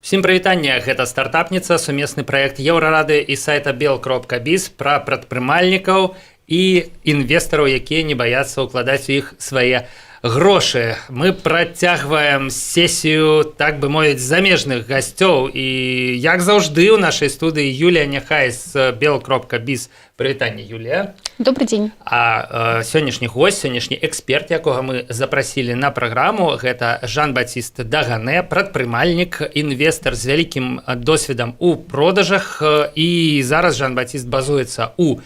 Всім прывітанне, гэта стартапніца, сумесны праект Еўрарады і сайта bel.biz пра прадпрымальнікаў і інвестараў, якія не баяцца ўкладаць у іх свае грошы. Мы працягваем сесію, так бы мовіць, замежных гасцёў. І як заўжды у нашай студыі Юлія Няхай з bel.biz. Прывітанне, Юлія. Добрый дзень. А сённяшні госць, сённяшні эксперт, якога мы запрасілі на праграму, гэта Жан-Баціст Дагане, прадпрымальнік, інвестар з вялікім досведам у продажах. І зараз Жан-Баціст базуецца у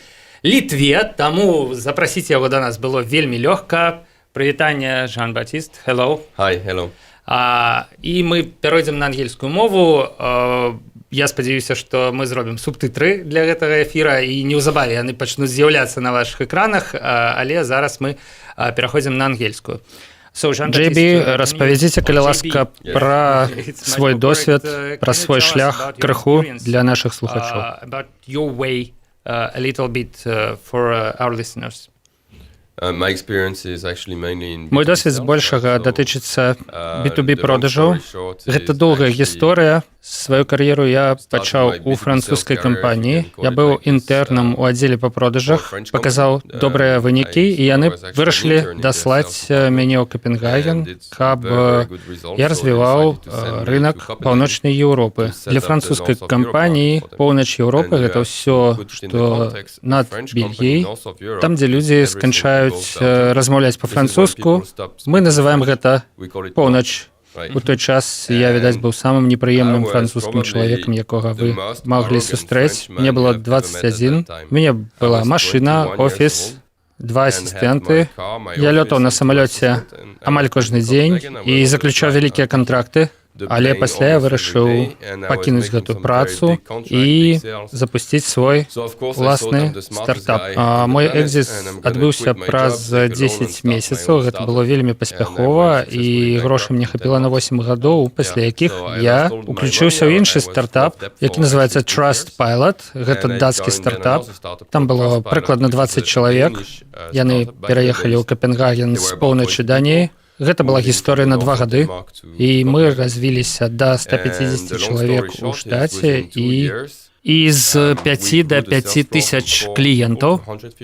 Літве, таму запрасіць яго да нас было вельмі лёгка. Прывітанне, Жан-Баціст. Hello. Hi, hello. І мы перайдзем на ангельскую мову. Я спадзяюся, што мы зробім субтытры для гэтага эфіра, і неўзабаве яны пачнуць з'яўляцца на вашых экранах, але зараз мы пераходзім на ангельскую. JB, распавядзіце, калі ласка, пра свой досвед, пра свой шлях крыху для нашых слухачоў. About your way a little bit for our listeners. Мой досвед збольшага датычыцца B2B продажаў. Гэта доўгая гісторыя. Сваю кар'еру я пачаў у французскай кампаніі. Я быў інтэрнам у аддзеле па продажах, паказаў добрыя вынікі, і яны вырашылі даслаць мяне ў Капенгаген, каб я развіваў рынок паўночнай Еўропы. Для французскай кампаніі поўнач Еўропы гэта ўсё, што над Бельгіяй, там, дзе людзі сканчаюць размаўляць па-французску. Мы называем гэта поўнач. У той час я, відаць, быў самым непрыемным французскім чалавекам, якога вы маглі сустрэць. Мне было 21. У мяне была машына, офіс, 2 асістэнты. Я лётаў на самалёце амаль кожны дзень і заключаў вялікія кантракты. Але пасля я вырашыў пакінуць гэту працу і запусціць свой уласны стартап. Мой экзіт адбыўся праз 10 месяцаў. Гэта было вельмі паспяхова, і грошай мне хапіла на 8 гадоў, пасля якіх я уключыўся ў іншы стартап, які называецца Trustpilot. Гэта дацкі стартап. Там было прыкладна 20 чалавек. Яны пераехалі ў Капенгаген з поўначы Даніі. Гэта была гісторыя на 2 гады, і мы развіліся да 150 чалавек у штаце, і з 5 до 5 тысяч кліентаў.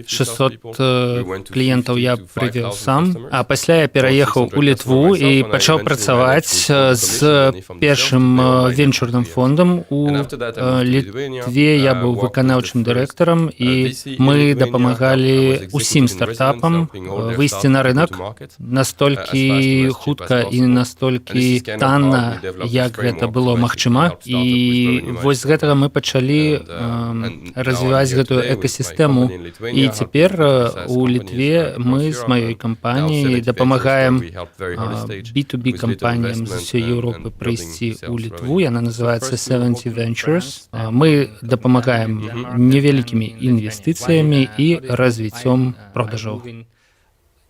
600 кліентаў я прывёў сам, а пасля я пераехаў у Літву і пачаў працаваць з першым венчурным фондам. У Літве я быў выканаўчым дырэктарам, і мы дапамагалі усім стартапам выйсці на рынок настолькі хутка і настолькі танна, як гэта было магчыма. І вось з гэтага мы пачалі развіваць гэтую экасістэму. І цяпер у Літве мы з маёй кампаніяй дапамагаем B2B кампаніям з усёй Еўропы прыйсці ў Літву. Яна называецца 70 Ventures. Мы дапамагаем невялікімі інвестыцыямі і развіццём продажаў.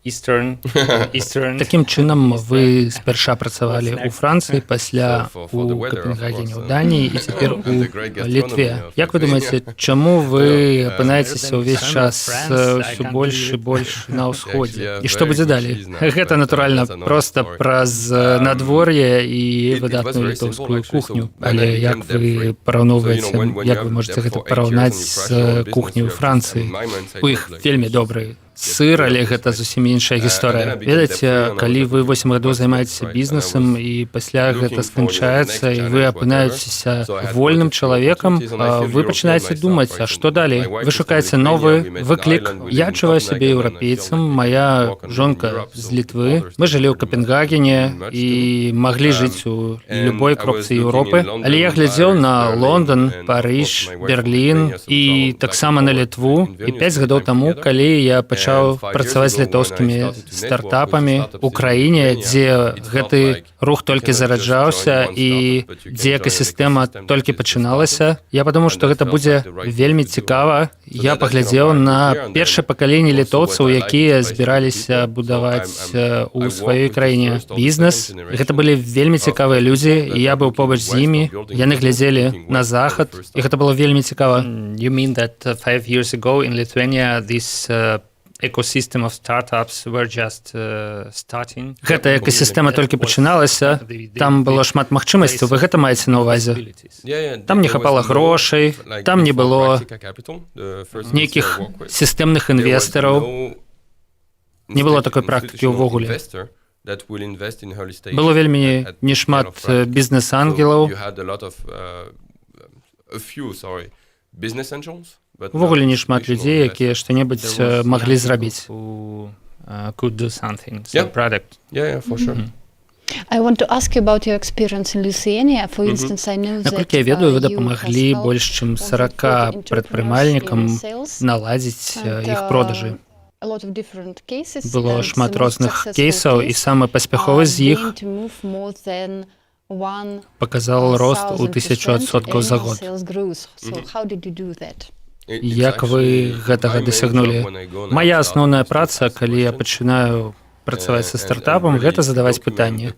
Такім чынам вы спярша працавалі ў Францыі, пасля у Капенгагене ў Даніі і цяпер у Літве. Як вы думаеце, чаму вы апынаецеся ўвесь час ўсё больш і больш на ўсходзе? І што будзе далей? Гэта, натуральна, проста праз надвор'е і выдатную літоўскую кухню. Але як вы параўноўваеце, як вы можаце гэта параўнаць з кухняй у Францыі? У іх вельмі добры сыр, але гэта зусім іншая гісторыя. Ведаеце, калі вы 8 гадоў займаецеся бізнесам і пасля гэта сканчаецца, і вы апынаецеся вольным чалавекам, вы пачынаеце думаць, а што далей? Вы шукаеце новы выклік. Я адчуваю сябе еўрапейцам, моя жонка з Літвы. Мы жылі ў Капенгагене і маглі жыць у любой кропцы Еўропы. Але я глядзеў на Лондан, Париж, Берлін і таксама на Літву. І 5 гадоў таму, калі я пачаў працаваць з літоўскімі стартапамі ў краіне, дзе гэты рух толькі зараджаўся і дзе экасістэма толькі пачыналася. Я падумаў, што гэта будзе вельмі цікава. Я паглядзеў на першае пакаленне літоўцаў, якія збіраліся будаваць у сваёй краіне бізнес. Гэта былі вельмі цікавыя людзі, і я быў побач з імі. Яны глядзелі на захад, і гэта было вельмі цікава. You mean that 5 years ago in Lithuania this ecosystem of startups were just starting. Гэта экасістэма толькі пачыналася, там было шмат магчымасцяў, вы гэта маеце на ўвазе. Там не хапала грошай, там не было нейкіх сістэмных інвестараў, не было такой практыкі ўвогуле. Было вельмі нешмат бізнес-ангелаў, увогуле нешмат людзей, якія што-небудзь маглі зрабіць. Could do something, so product. For sure. I want to ask you about your experience in Lithuania. For instance, I know that Наколькі я ведаю, вы дапамаглі больш чым 40 прадпрымальнікам наладзіць іх продажы. Было шмат розных кейсаў, і самы паспяховы з іх паказаў рост у 1000% за год. Як вы гэтага дасягнулі? Мая асноўная праца, калі я пачынаю працаваць са стартапам, гэта задаваць пытанні.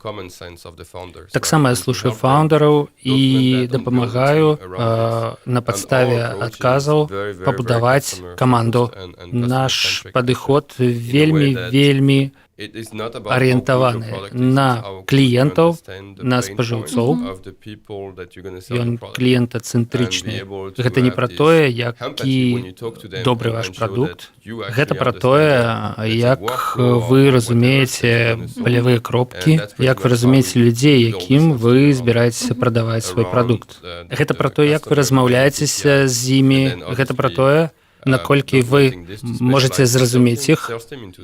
Таксама я слушаю фаундераў і дапамагаю на падставе адказаў пабудаваць каманду. Наш падыход вельмі арыентаваны на кліентаў, на спажыўцоў. Ён кліентацэнтрычны. Гэта не пра тое, які добры ваш прадукт. Гэта пра тое, як вы разумееце балявыя кропкі, як вы разумееце людзей, якім вы збіраецеся прадаваць свой прадукт. Гэта пра тое, як вы размаўляецеся з імі. Гэта пра тое, наколькі вы можаце зразумець іх.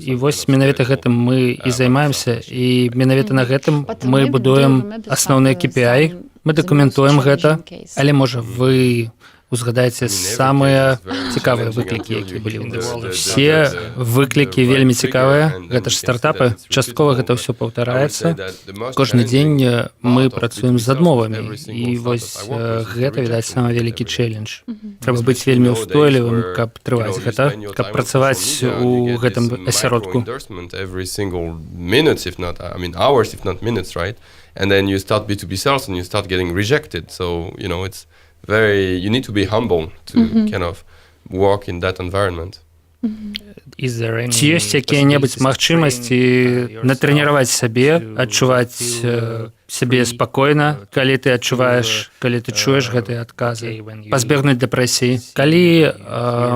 І вось менавіта гэтым мы і займаемся, і менавіта на гэтым мы будуем асноўны KPI, мы дакументуем гэта, але можа вы узгадаеце самыя цікавыя выклікі, якія былі ў нас. Все выклікі вельмі цікавыя, гэта ж стартапы, часткова гэта ўсё паўтараецца. Кожны дзень мы працуем з адмовамі, і вось гэта, відаць, самы вялікі чэлендж. Трэба быць вельмі ўстойлівым, каб трываць гэта, каб працаваць у гэтым асяродку. And then you start B2B sales and you start getting rejected. So, you need to be humble to kind of work in that environment. Ці ёсць якія-небудзь магчымасці натрэніраваць сябе, адчуваць сябе спакойна, калі ты адчуваеш, калі ты чуеш гэтыя адказы, пазбегнуць дэпрэсіі. Калі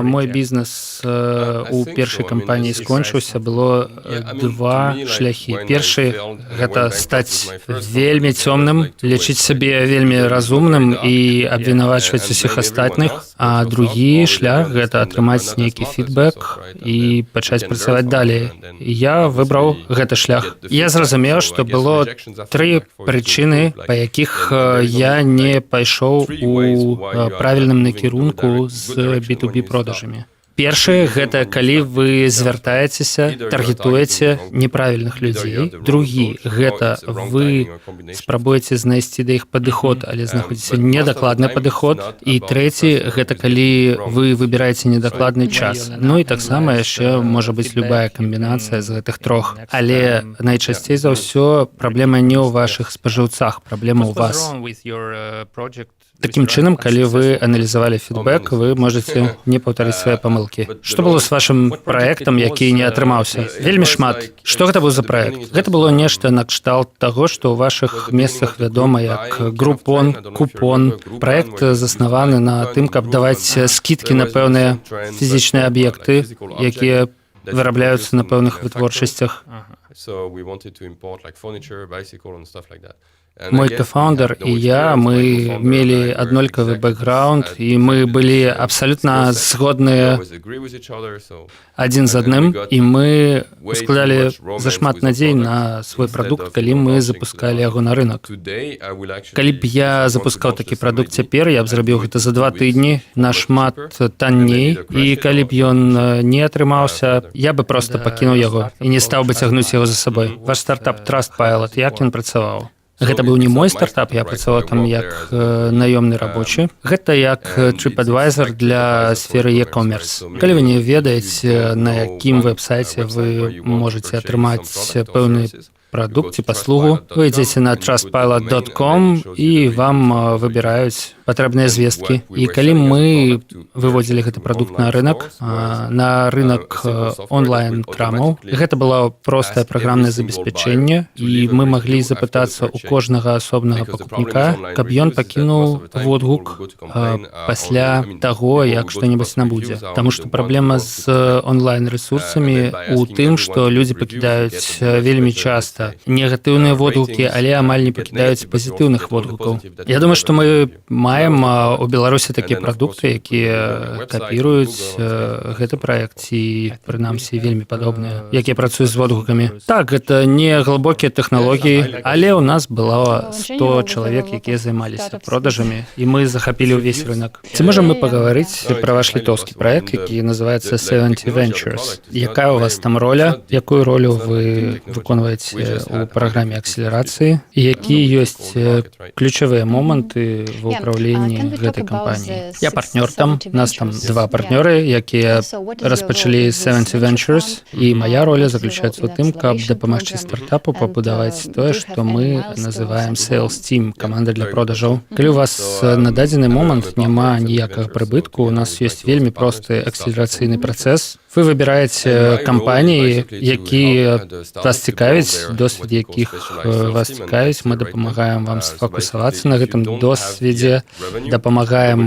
мой бізнес у першай кампаніі скончыўся, было два шляхі. Першы – гэта стаць вельмі цёмным, лічыць сябе вельмі разумным і абвінавачваць усіх астатніх, а другі шлях – гэта атрымаць нейкі фідбэк і пачаць працаваць далей. Я выбраў гэты шлях. Я зразумеў, што было тры прычыны, па якіх я не пайшоў у правільным накірунку з B2B продажамі. Першы – гэта калі вы звяртаецеся, таргетуеце неправільных людзей. Другі – гэта вы спрабуеце знайсці да іх падыход, але знаходзіце недакладны падыход. І трэці – гэта калі вы выбіраеце недакладны час. Ну і таксама яшчэ можа быць любая камбінацыя з гэтых трох. Але найчасцей за ўсё праблема не ў вашых спажыўцах, праблема ў вас. Такім чынам, калі вы аналізавалі фідбэк, вы можаце не паўтарыць свае памылкі. Што было з вашым праектам, які не атрымаўся? Вельмі шмат. Што гэта быў за праект? Гэта было нешта накшталт таго, што ў вашых месцах вядома як Groupon, купон. Праект заснаваны на тым, каб даваць скідкі на пэўныя фізічныя аб'екты, якія вырабляюцца на пэўных вытворчасцях. Мой кофаундер і я, мы мелі аднолькавы бэкграунд, і мы былі абсалютна згодныя адзін з адным, і мы складалі зашмат надзей на свой прадукт, калі мы запускалі яго на рынок. Калі б я запускаў такі прадукт цяпер, я б зрабіў гэта за 2 тыдні, нашмат танней, і калі б ён не атрымаўся, я бы проста пакінуў яго і не стаў бы цягнуць яго за сабой. Ваш стартап Trustpilot, як ён працаваў? Гэта быў не мой стартап, я працаваў там як наёмны рабочы. Гэта як TripAdvisor для сферы e-commerce. Калі вы не ведаеце, на якім вэб-сайце вы можаце атрымаць пэўны прадукт ці паслугу, вы ідзеце на trustpilot.com і вам выбіраюць патрэбныя звесткі. І калі мы выводзілі гэты прадукт на рынок онлайн-крамаў, гэта было простае праграмнае забеспячэнне, і мы маглі запытацца ў кожнага асобнага пакупніка, каб ён пакінуў водгук пасля таго, як што-небудзь набудзе. Таму што праблема з онлайн-рэсурсамі у тым, што людзі пакідаюць вельмі часта негатыўныя водгукі, але амаль не пакідаюць пазітыўных водгукаў. Я думаю, што мы маем у Беларусі такія прадукты, якія капіруюць гэты праект, ці прынамсі вельмі падобныя, якія працуюць з водгукамі. Так, гэта не глыбокія тэхналогіі, але ў нас было 100 чалавек, якія займаліся продажамі, і мы захапілі ўвесь рынок. Ці можам мы пагаварыць пра ваш літоўскі праект, які называецца 70 Ventures? Якая у вас там роля? Якую ролю вы выконваеце ў праграме акселерацыі? І якія ёсць ключавыя моманты ва ўпраўленні гэтай кампаніі? Я партнёр там, нас там 2 партнёры, якія распачалі 70 Ventures, і моя роля заключаецца ў тым, каб дапамагчы стартапу пабудаваць тое, што мы называем Sales Team, каманда для продажаў. Калі у вас на дадзены момант няма ніякага прыбытку, у нас ёсць вельмі просты акселерацыйны працэс. Вы выбіраеце кампаніі, якія вас цікавяць, досвед якіх вас цікавіць. Мы дапамагаем вам сфокусавацца на гэтым досведзе, дапамагаем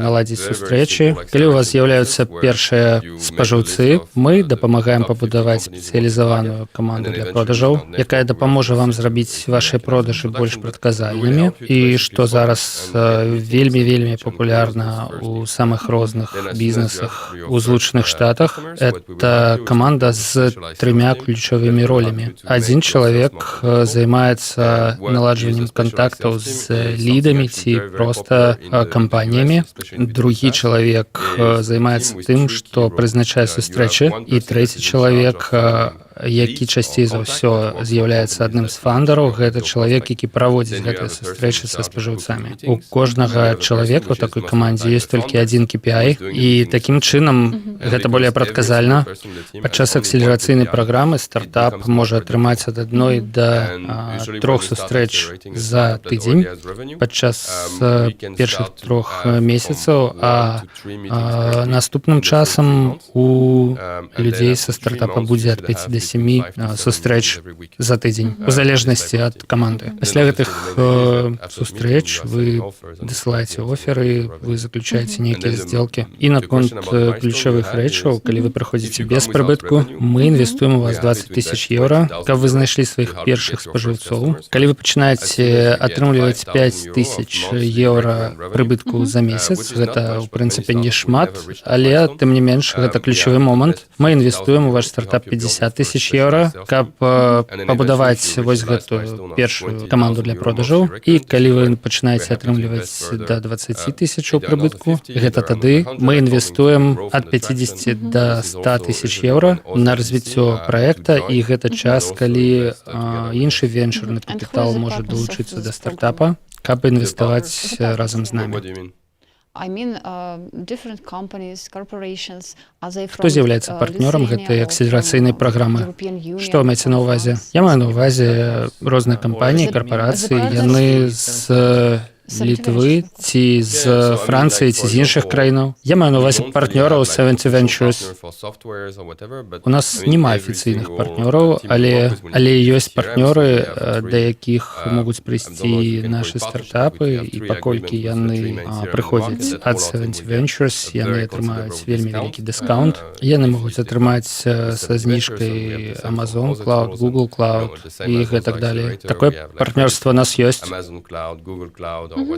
наладзіць сустрэчы. Калі у вас з'яўляюцца першыя спажыўцы, мы дапамагаем пабудаваць спецыялізаваную каманду для продажаў, якая дапаможа вам зрабіць вашыя продажы больш прадказальнымі. І што зараз вельмі папулярна ў самых розных бізнесах у Злучаных Штатах, это команда з 3 ключавымі ролямі. Адзін чалавек займаецца наладжваннем кантактаў з лідамі ці проста кампаніямі. Другі чалавек займаецца тым, што прызначае сустрэчы. І трэці чалавек, які часцей за ўсё з'яўляецца адным з фандараў, гэта чалавек, які праводзіць гэтыя сустрэчы са спажыўцамі. У кожнага чалавека ў такой камандзе ёсць толькі адзін KPI, і такім чынам гэта более прадказальна. Падчас акселерацыйнай праграмы стартап можа атрымаць ад 1 да 3 сустрэч за тыдзень падчас першых 3 месяцаў, а наступным часам у людзей са стартапа будзе ад 5 до 7 сустрэч за тыдзень, у залежнасці ад каманды. Пасля гэтых сустрэч вы дасылаеце оферы, вы заключаеце нейкія здзелкі. І наконт ключавых рэчаў, калі вы прыходзіце без прыбытку, мы інвестуем у вас 20 000 еўра, каб вы знайшлі сваіх першых спажыўцоў. Калі вы пачынаеце атрымліваць 5 000 еўра прыбытку за месяц, гэта, у прынцыпе, не шмат, але, тым не менш, гэта ключавы момант. Мы інвестуем у ваш стартап 50 000 еўра, каб пабудаваць вось гэтую першую каманду для продажаў. І калі вы пачынаеце атрымліваць да 20 000 прыбытку, гэта тады мы інвестуем ад 50 до 100 000 еўра на развіццё праекта, і гэта час, калі іншы венчурны капітал можа далучыцца да стартапа, каб інвеставаць разам з намі. Хто з'яўляецца партнёрам гэтай акселерацыйнай праграмы? Што вы маеце на ўвазе? Я маю на ўвазе розныя кампаніі, карпорацыі, яны з Літвы, ці з Францыі, ці з іншых краінаў. Я маю на ўвазе партнёраў 70 Ventures. У нас няма афіцыйных партнёраў, але ёсць партнёры, да якіх могуць прыйсці нашы стартапы, і паколькі яны прыходзяць ад 70 Ventures, яны атрымаюць вельмі вялікі дыскаунт. Яны могуць атрымаць са зніжкай Amazon Cloud, Google Cloud і гэтак далей. Такое партнёрства у нас ёсць.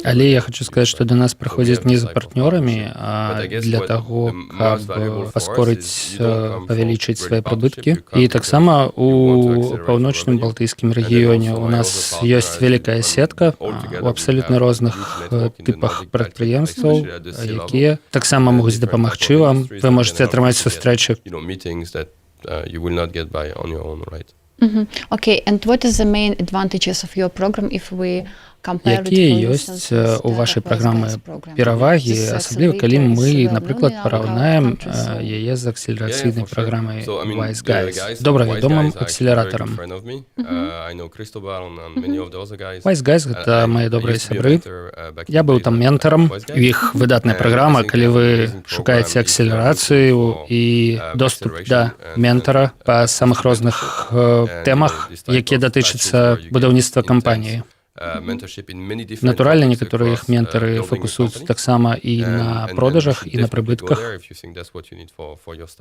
Але я хочу сказаць, што да нас прыходзяць не за партнёрамі, а для таго, каб паскорыць, павялічыць свае прыбыткі. І таксама у паўночным балтыйскім рэгіёне у нас ёсць вялікая сетка у абсалютна розных тыпах прадпрыемстваў, якія таксама могуць дапамагчы вам. Вы можаце атрымаць сустрэчы. Okay, and what is the main advantages of your program if we Якія ёсць у вашай праграмы перавагі, асабліва калі мы, напрыклад, параўнаем яе з акселерацыйнай праграмай Wise Guys, добра вядомым акселератарам. Wise Guys — гэта мае добрыя сябры. Я быў там ментарам. У іх выдатная праграма, калі вы шукаеце акселерацыю і доступ да ментара па самых розных тэмах, якія датычацца будаўніцтва кампаніі. Натуральна, некаторыя іх ментары фокусуюцца таксама і на продажах, і на прыбытках.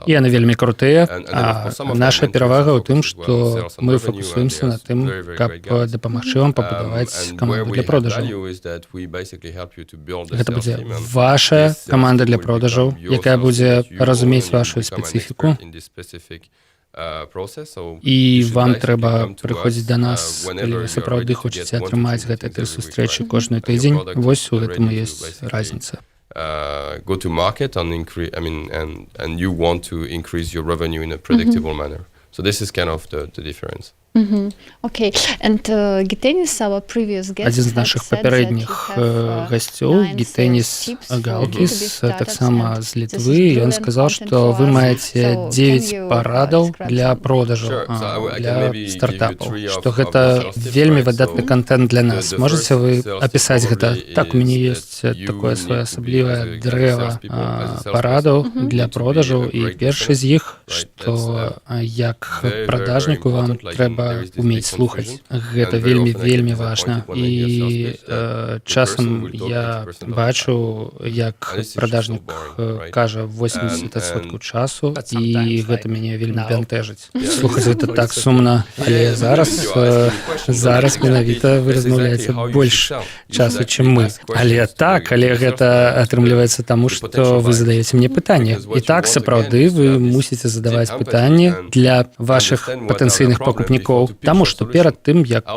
І яны вельмі крутыя, а наша перавага ў тым, што мы фокусуемся на тым, каб дапамагчы вам пабудаваць каманду для продажаў. Гэта будзе ваша каманда для продажаў, якая будзе разумець вашу спецыфіку. І вам трэба прыходзіць да нас, калі вы сапраўды хочаце атрымаць гэтыя 3 сустрэчы кожны тыдзень. Вось у гэтым і ёсць разніца. Go to market and you want to increase your revenue in a predictable manner. So this is kind of the difference. Okay. And Gitenis, our previous guest, адзін з нашых папярэдніх гасцёў, Гітеніс Галкіс, таксама з Літвы, ён сказаў, што вы маеце 9 парадаў для продажу, для стартапаў, што гэта вельмі выдатны контент для нас. Можаце вы апісаць гэта? Так, у мяне ёсць такое своеасаблівае дрэва парадаў для продажу, і першы з іх, што як прадажніку вам трэба умець слухаць. Гэта вельмі важна. І часам я бачу, як прадажнік кажа 80% часу, і гэта мяне вельмі бянтэжыць. Слухаць гэта так сумна, але зараз менавіта вы размаўляеце больш часу, чым мы. Але гэта атрымліваецца таму, што вы задаеце мне пытанне. І так, сапраўды, вы мусіце задаваць пытанні для вашых патэнцыйных пакупнікоў, таму што перад тым, як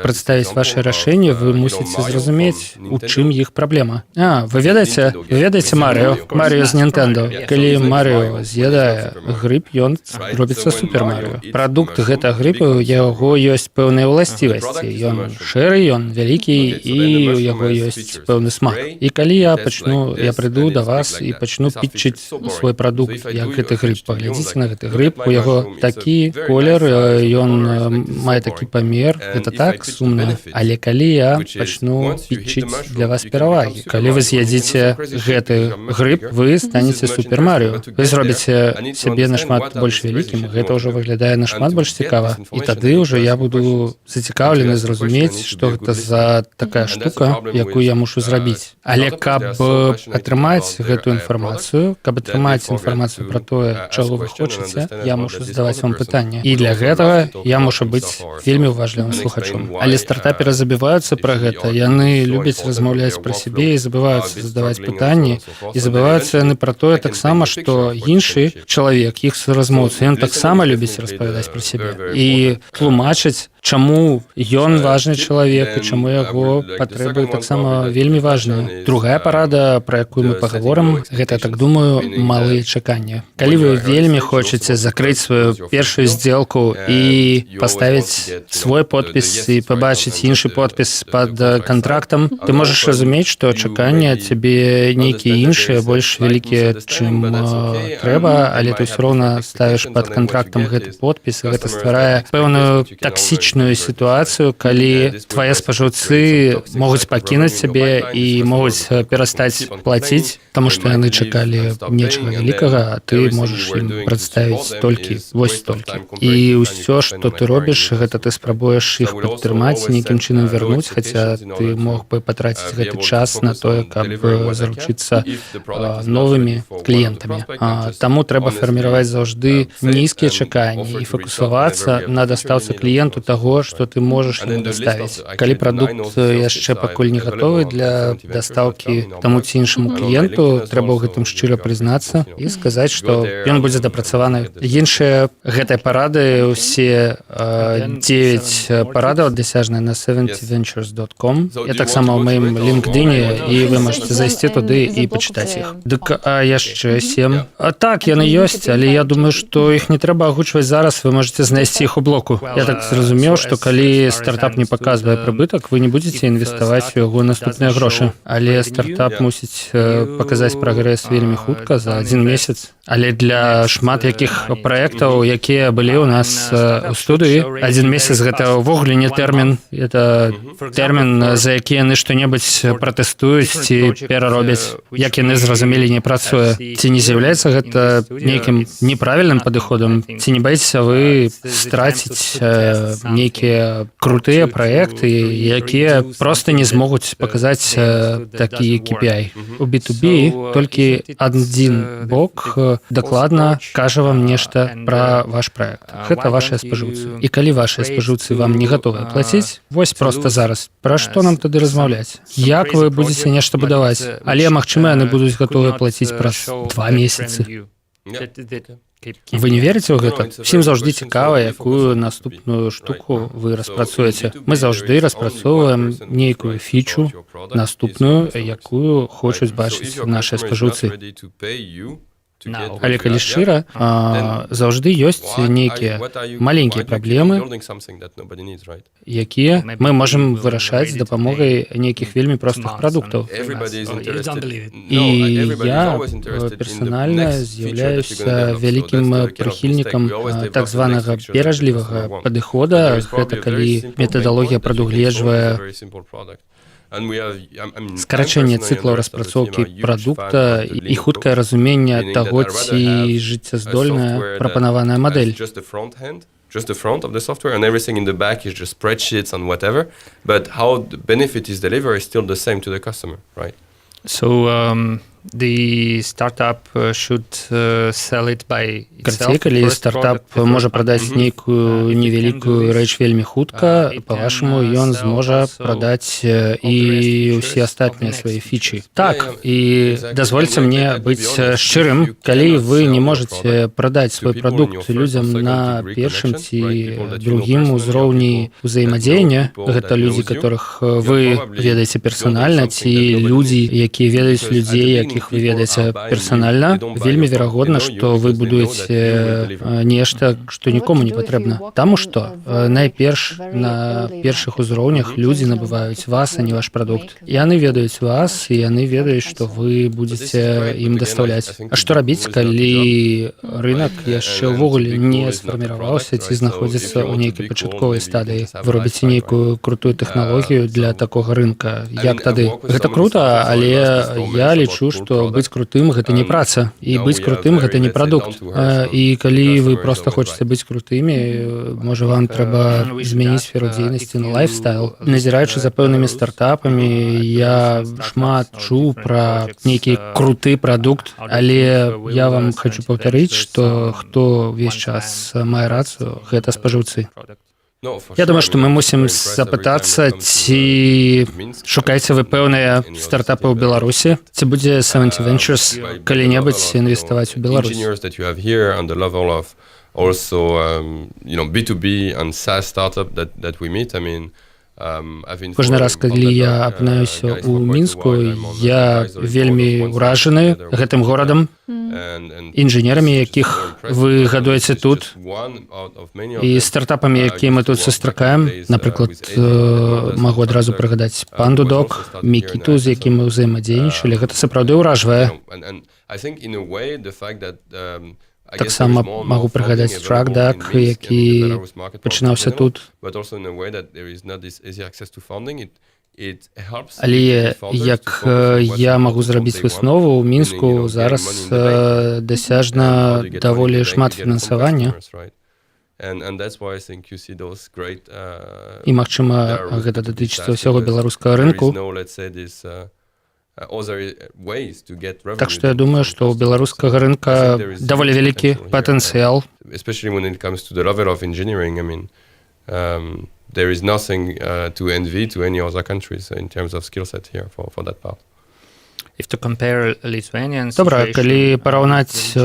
прадставіць ваше рашэнне, вы мусіце зразумець, у чым іх праблема. Вы ведаеце Марыо з Nintendo. Калі Марыо з'ядае грыб, ён робіцца Супер Марыо. Прадукт гэта грыбу, у яго ёсць пэўныя ўласцівасці. Ён шэры, ён вялікі, і у яго ёсць пэўны смак. І калі я прыйду да вас і пачну пітчыць свой прадукт, як гэты грыб, паглядзіце на гэты грыб, у яго такі колер, ён мае такі памер, гэта так сумна. Але калі я пачну пітчыць для вас перавагі, калі вы з'ядзіце гэты грыб, вы станеце Супер Марыо. Вы зробіце сябе нашмат больш вялікім, гэта ўжо выглядае нашмат больш цікава. І тады ўжо я буду зацікаўлены зразумець, што гэта за такая штука, якую я мушу зрабіць. Але каб атрымаць гэтую інфармацыю, каб атрымаць інфармацыю пра тое, чаго вы хочаце, я мушу задаваць вам пытанне. І для гэтага я мушу быць вельмі уважлівым слухачом. Але стартаперы забываюцца пра гэта. Яны любяць размаўляць пра сябе і забываюцца задаваць пытанні. І забываюцца яны пра тое таксама, што іншы чалавек, іх размоўца, ён таксама любіць распавядаць пра сябе. І тлумачыць, чаму ён важны чалавек і чаму яго патрэбы таксама вельмі важныя. Другая парада, пра якую мы пагаворым, гэта, так думаю, малыя чаканні. Калі вы вельмі хочаце закрыць сваю першую сделку і паставіць свой подпіс і пабачыць іншы подпіс пад кантрактам, ты можаш разумець, што чаканні ад цябе нейкія іншыя, больш вялікія, чым трэба, але ты ўсё роўна ставіш пад кантрактам гэты подпіс, і гэта стварае пэўную таксічную сітуацыю, калі твае спажыўцы могуць пакінуць цябе і могуць перастаць плаціць, таму што яны чакалі нечага вялікага, а ты можаш ім прадставіць толькі вось столькі. І ўсё, што ты робіш, гэта ты спрабуеш іх падтрымаць, нейкім чынам вярнуць, хаця ты мог бы патраціць гэты час на тое, каб заручыцца новымі кліентамі. Таму трэба фарміраваць заўжды нізкія чаканні і фокусавацца на дастаўцы кліенту таго, што ты можаш ему даставіць. Калі прадукт яшчэ пакуль не гатовы для дастаўкі таму ці іншаму кліенту, трэба ў гэтым шчыра прызнацца і сказаць, што ён будзе дапрацаваны. Іншыя гэтыя парады, усе 9 парадаў дасяжныя на 70ventures.com. Я таксама ў маім LinkedIn, і вы можете зайсці туды і пачытаць іх. Дык яшчэ 7. Так, яны ёсць, але я думаю, што іх не трэба агучваць зараз, вы можете знайсці іх у блоку. Я так зразумеў, зразумеў, што калі стартап не паказвае прыбытак, вы не будзеце інвеставаць у яго наступныя грошы. Але стартап мусіць паказаць прагрэс вельмі хутка за 1 месяц. Але для шмат якіх праектаў, якія былі ў нас у студыі, 1 месяц гэта ўвогуле не тэрмін. Это тэрмін, за які яны што-небудзь пратэстуюць ці пераробяць, як яны зразумелі, не працуе. Ці не з'яўляецца гэта нейкім неправільным падыходам? Ці не баіцеся вы страціць нейкія крутыя праекты, якія проста не змогуць паказаць такі KPI? У B2B толькі адзін бок дакладна кажа вам нешта пра ваш праект. Гэта вашыя спажыўцы. І калі вашыя спажыўцы вам не гатовыя плаціць, вось проста зараз, пра што нам тады размаўляць? Як вы будзеце нешта будаваць? Але, магчыма, яны будуць гатовыя плаціць праз 2 месяцы. Вы не верыце ў гэта? Усім заўжды цікава, якую наступную штуку вы распрацуеце. Мы заўжды распрацоўваем нейкую фічу наступную, якую хочуць бачыць нашыя спажыўцы. Але калі шчыра, заўжды ёсць нейкія маленькія праблемы, якія мы можам вырашаць з дапамогай нейкіх вельмі простых прадуктаў. І я персанальна з'яўляюся вялікім прыхільнікам так званага беражлівага падыхода. Гэта калі метадалогія прадугледжвае скарачэнне цыклаў распрацоўкі прадукта і хуткае разуменне таго, ці жыццяздольная прапанаваная мадэль. Just the front of the software, and everything in the back is just spreadsheets and whatever. But how the benefit is delivered is still the same to the customer, right? So the startup should sell it by Карцей, калі стартап можа прадаць нейкую невялікую рэч вельмі хутка, па-вашаму, ён зможа прадаць і ўсе астатнія свае фічы. Так, і дазвольце мне быць шчырым, калі вы не можаце прадаць свой прадукт людзям на першым ці другім узроўні ўзаемадзеяння, гэта людзі, которых вы ведаеце персанальна, ці людзі, якія ведаюць людзей, якіх вы ведаеце персанальна, вельмі верагодна, што вы будуеце нешта, што нікому не патрэбна. Таму што найперш на першых узроўнях людзі набываюць вас, а не ваш прадукт. Яны ведаюць вас, і яны ведаюць, што вы будзеце ім дастаўляць. А што рабіць, калі рынак яшчэ ўвогуле не сфарміраваўся ці знаходзіцца ў нейкай пачатковай стадыі? Вы робіце нейкую крутую тэхналогію для такога рынка. Як тады? Гэта крута, але я лічу, што быць крутым гэта не праца, і быць крутым гэта не прадукт. І калі вы проста хочаце быць крутымі, можа вам трэба змяніць сферу дзейнасці на лайфстайл. Назіраючы за пэўнымі стартапамі, я шмат чуў пра нейкі круты прадукт, але я вам хочу паўтарыць, што хто ўвесь час мае рацыю, гэта спажыўцы. Я думаю, што мы мусім запытацца, ці шукаеце вы пэўныя стартапы ў Беларусі, ці будзе 70 Ventures калі-небудзь інвеставаць у Беларусь. Also, B2B and SaaS startup that we meet, I mean, Кожны раз, калі я апынаюся ў Мінску, я вельмі ўражаны гэтым горадам, інжынерамі, якіх вы гадуеце тут, і стартапамі, якія мы тут сустракаем. Напрыклад, магу адразу прыгадаць PandaDoc, Мікіту, з якім мы ўзаемадзейнічалі. Гэта сапраўды ўражвае. Таксама магу прыгадаць TruckDuck, які пачынаўся тут. Але як я магу зрабіць выснову, у Мінску зараз дасяжна даволі шмат фінансавання. І, магчыма, гэта датычыцца ўсяго беларускага рынку. Так што я думаю, што ў беларускага рынка даволі вялікі патэнцыял. There is nothing to envy to any other countries in terms of skill set here for that part. Добра, калі параўнаць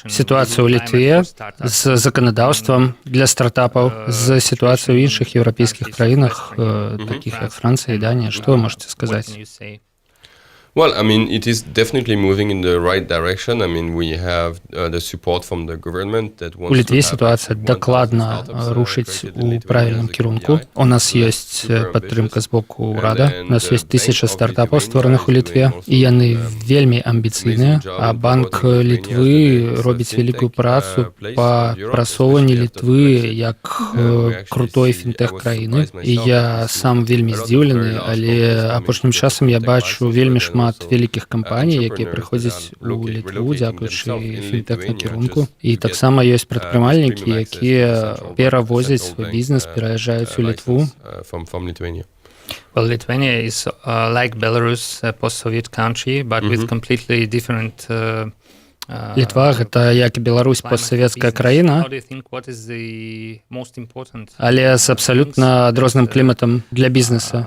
сітуацыю ў Літве з заканадаўствам для стартапаў з сітуацыяй у іншых еўрапейскіх краінах, такіх як Францыя і Данія, што вы можаце сказаць? Well, I mean, it is definitely moving in the right direction. I mean, we have the support from the government that wants У Літве to have сітуацыя 1000 дакладна startups, рушыць created in у Lithuania правільным as a кірунку. KPI. У нас It's ёсць super падтрымка ambitious. з боку And ўрада. then У нас the ёсць 1000 Bank of стартапаў, Lithuania створаных у is Літве, doing і яны also, вельмі амбіцыйныя, amazing job а in Банк promoting Lithuania Літвы as the робіць вялікую fintech, працу place па of Europe, прасоўванні especially after Літвы Brexit. як We actually крутой see- I фінтэх was краіны. surprised І myself я to see сам вельмі a lot of здзіўлены, very large але companies coming апошнім to the часам я fintech бачу license, вельмі but then шмат also, вялікіх кампаній, якія entrepreneurs прыходзяць that are у Літву, relocating дзякуючы themselves in фінтэх Lithuania накірунку. just І to таксама get, ёсць прадпрымальнікі, premium access to якія central bank, перавозяць central свой bank, бізнес, пераязджаюць у Літву. license, from Lithuania. Well, Lithuania is like Belarus, a post-Soviet country, but with completely different Літва гэта як і Беларусь постсавецкая краіна, але з абсалютна адрозным кліматам для бізнеса.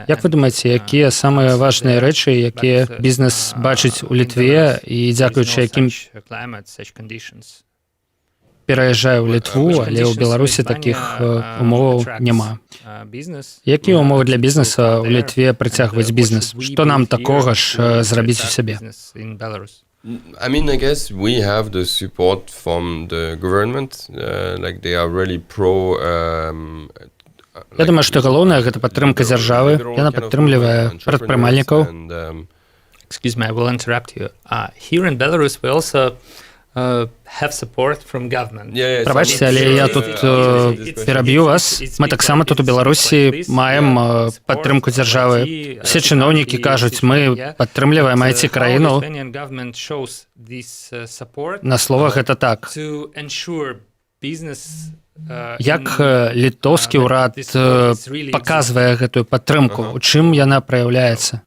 Як вы думаеце, якія самыя важныя рэчы, якія бізнес бачыць у Літве і дзякуючы якім пераязджае ў Літву, але ў Беларусі такіх умоваў няма. Якія умовы для бізнеса ў Літве прыцягваць бізнес? Што нам такога ж зрабіць у сябе? I mean, I guess we have the support from the government, like they are really pro. Я думаю, што галоўнае гэта падтрымка дзяржавы. Яна падтрымлівае прадпрымальнікаў. Excuse me, I will interrupt you. Here in Belarus we also have support from government. Прабачце, але я тут пераб'ю вас. Мы таксама тут у Беларусі маем падтрымку дзяржавы. Все чыноўнікі кажуць, мы падтрымліваем IT-краіну. На словах гэта так. Як літоўскі ўрад паказвае гэтую падтрымку? У чым яна праяўляецца?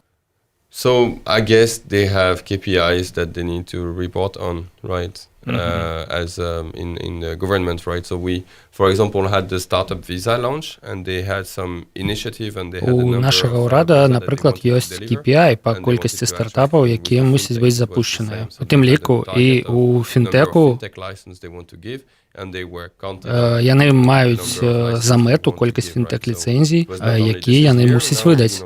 So I guess they have KPIs that they need to report on, right? As in the government, right? So we, for example, had the startup visa launch, and they had some initiative, and they had a У number нашага of ўрада, that they напрыклад, wanted to ёсць deliver, KPI па and they колькасці wanted to стартапаў, actually якія do мусяць something быць that was the запушчаныя. same. У тым So they had ліку the і target у of number of фінтэку fintech license they want to give, and they were counting яны маюць за мэту колькасць фінтэк-ліцэнзій, якія яны мусяць выдаць.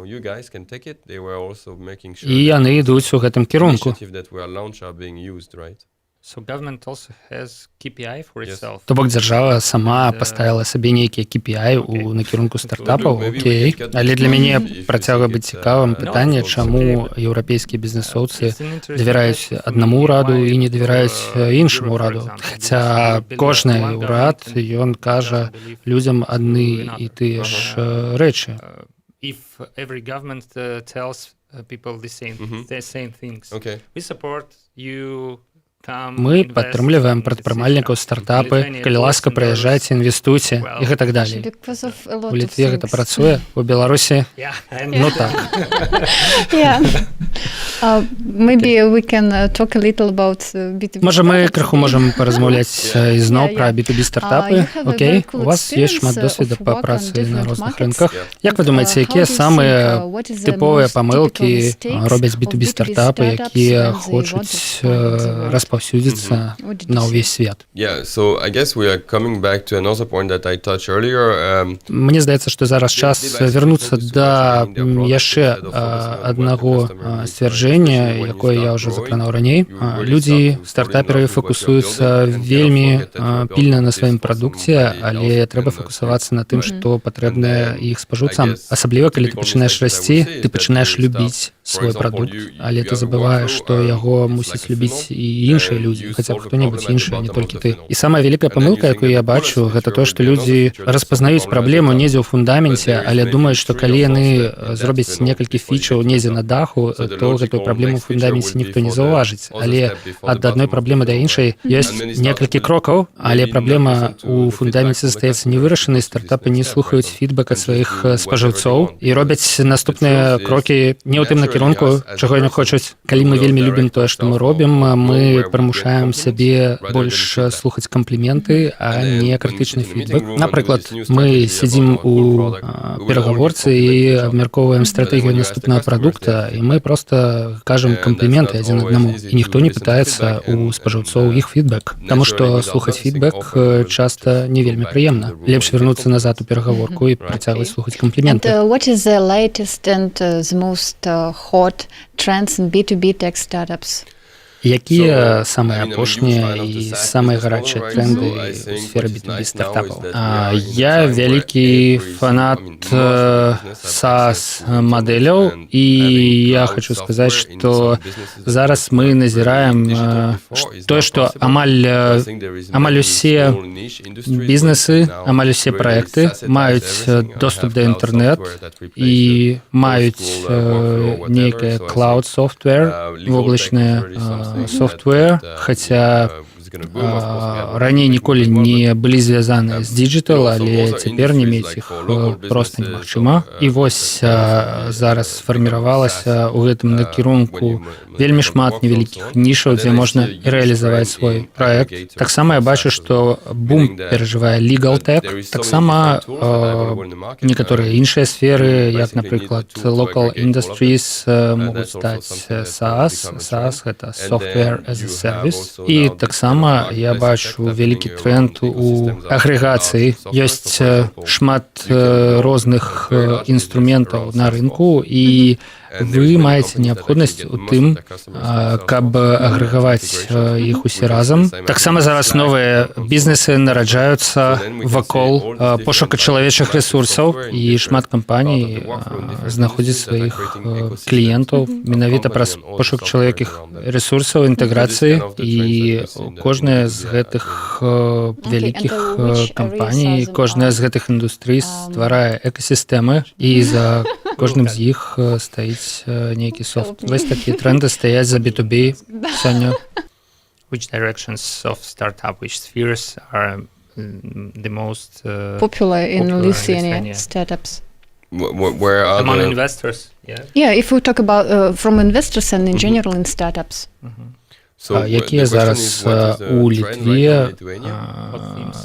І яны ідуць у гэтым кірунку. So government also has KPI for itself. То бок дзяржава сама паставіла сабе нейкія KPI у накірунку стартапаў, окей. Але для мяне працягвае быць цікавым пытанне, чаму еўрапейскія бізнесоўцы давяраюць аднаму ўраду і не давяраюць іншаму ўраду. Хаця кожны ўрад, ён кажа людзям адны і тыя ж рэчы. If every government tells people the same things. We support you. Мы падтрымліваем прадпрымальнікаў стартапы, калі ласка, прыязджайце, інвестуйце і гэтак далей. У Літве гэта працуе, у Беларусі ну так. Можа, мы крыху можам паразмаўляць ізноў пра B2B стартапы. Окей, у вас ёсць шмат досведа па працы на розных рынках. Як вы думаеце, якія самыя тыповыя памылкі робяць B2B стартапы, якія хочуць распаўсюдзіцца на ўвесь свет? Мне здаецца, што зараз час вярнуцца да яшчэ аднаго сцвярджэння, якое я ўжо закранаў раней. Людзі, стартаперы фокусуюцца вельмі пільна на сваім прадукце, але трэба фокусавацца на тым, што патрэбна іх спажыўцам. Асабліва, калі ты пачынаеш расці, ты пачынаеш любіць свой прадукт, але ты забываеш, што яго мусіць любіць і іншыя людзі, хаця б хто-небудзь іншы, не толькі ты. І самая вялікая памылка, якую я бачу, гэта тое, што людзі распазнаюць праблему недзе ў фундаменце, але думаюць, што калі яны зробяць некалькі фічаў недзе на даху, то гэтую праблему ў фундаменце ніхто не заўважыць. Але ад адной праблемы да іншай ёсць некалькі крокаў, але праблема ў фундаменце застаецца невырашанай, стартапы не слухаюць фідбэк ад сваіх спажыўцоў і робяць наступныя крокі не ў тым накірунку, накірунку, чаго яны хочуць. Калі мы вельмі любім тое, што мы робім, мы прымушаем сябе больш слухаць кампліменты, а не крытычны фідбэк. Напрыклад, мы сядзім у перагаворцы і абмяркоўваем стратэгію наступнага прадукта, і мы проста кажам кампліменты адзін аднаму. І ніхто не пытаецца у спажыўцоў іх фідбэк, таму што слухаць фідбэк часта не вельмі прыемна. Лепш вярнуцца назад у перагаворку і працягваць слухаць кампліменты. And what is the latest and the most hot trends in B2B tech startups? Якія самыя апошнія і самыя гарачыя тренды ў сферы B2B стартапаў? Я вялікі фанат SaaS-мадэляў, і я хочу сказаць, што зараз мы назіраем тое, што амаль усе бізнесы, амаль усе праекты маюць доступ да інтэрнэт і маюць нейкае cloud software, воблачнае software, хаця раней ніколі не былі звязаны з digital, але цяпер не мець іх проста немагчыма. І вось зараз сфарміравалася ў гэтым накірунку вельмі шмат невялікіх нішаў, дзе можна рэалізаваць свой праект. Таксама я бачу, што бум перажывае legal tech, таксама некаторыя іншыя сферы, як, напрыклад, local industries, могуць стаць SaaS. SaaS — гэта software as a service. І таксама я бачу вялікі тренд у агрэгацыі. Ёсць шмат розных інструментаў на рынку, і вы маеце неабходнасць у тым, каб агрэгаваць іх усе разам. Таксама зараз новыя бізнесы нараджаюцца вакол пошука чалавечых рэсурсаў, і шмат кампаній знаходзяць сваіх кліентаў менавіта праз пошук чалавечых рэсурсаў, інтэграцыі, і кожная з гэтых вялікіх кампаній, кожная з гэтых індустрый стварае экасістэмы, і за кожным з іх стаіць нейкі софт. Вось такія тренды стаяць за B2B сёння. Which directions of startup, which spheres are the most Popular in Lithuania startups. Where are among the investors? Yeah. Yeah, if we talk about from investors and in general in startups. Якія зараз у Літве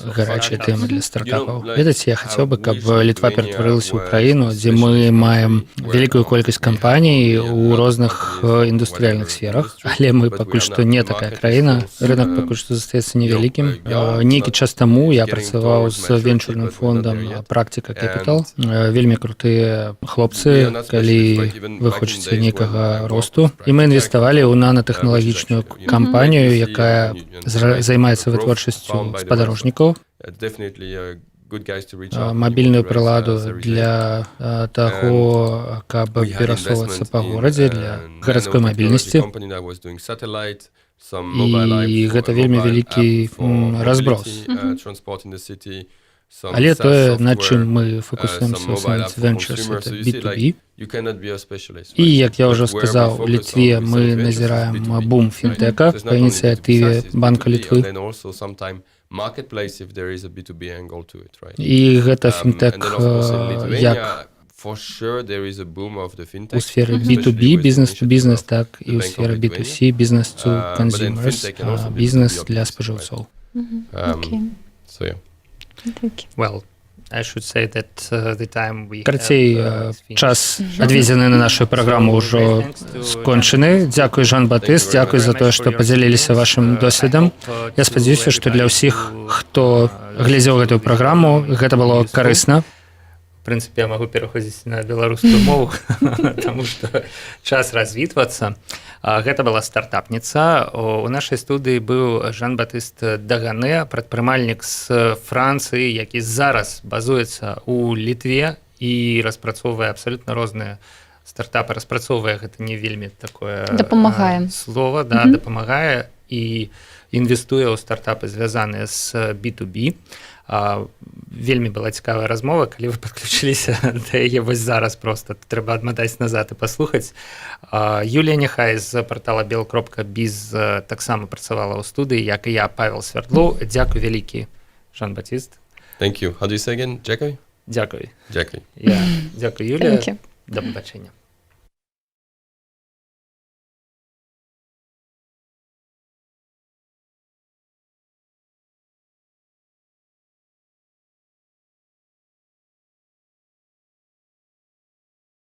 гарачыя тэмы для стартапаў? Ведаце, я хацеў бы, каб Літва ператварылася ў краіну, дзе мы маем вялікую колькасць кампаній у розных індустрыяльных сферах, але мы пакуль што не такая краіна, рынок пакуль што застаецца невялікім. Нейкі час таму я працаваў з венчурным фондам Practica Capital. Вельмі крутыя хлопцы, калі вы хочаце нейкага росту. І мы інвеставалі ў нанотэхналагічную кампанію, якая займаецца вытворчасцю спадарожнікаў, мабільную прыладу для таго, каб перасоўвацца па горадзе, для гарадской мабільнасці. І гэта вельмі вялікі разброс. Але тое, над чым мы фокусуемся ў Summit Ventures, это B2B. І, як я ўжо сказаў, у Літве мы назіраем бум фінтэка па ініцыятыве Банка Літвы. І гэта фінтэк як у сферы B2B, бізнес-to-бізнес, так і ў сферы B2C, бізнес-to-consumers, бізнес для спажыўцоў. Well, I should say that the time we Карцей, час адведзены на нашу праграму ўжо скончаны. Дзякуй, Жан-Батыст, дзякуй за тое, што падзяліліся вашым досведам. Я спадзяюся, што для ўсіх, хто глядзеў гэтую праграму, гэта было карысна. В принципе, я могу переходить на белорусскую мову, потому что час развитываться. Гэта была стартапница. У нашай студыі быў Жан-Батыст Дагане, прадпрымальнік з Францыі, які зараз базуецца ў Літве і распрацоўвае абсалютна розныя стартапы. Распрацоўвае гэта не вельмі такое слова, да, дапамагае і інвестуе ў стартапы, звязаныя з B2B. Вельмі была цікавая размова, калі вы падключыліся да яе вось зараз, просто трэба адматаць назад і паслухаць. Юлія Нехай з партала bel.biz таксама працавала ў студыі, як і я, Павел Свердлоў. Дзякуй вялікі, Жан-Батыст. Thank you. How do you say again? Дзякуй? Дзякуй. Дзякуй. Дзякуй, Юлія. Да побачення.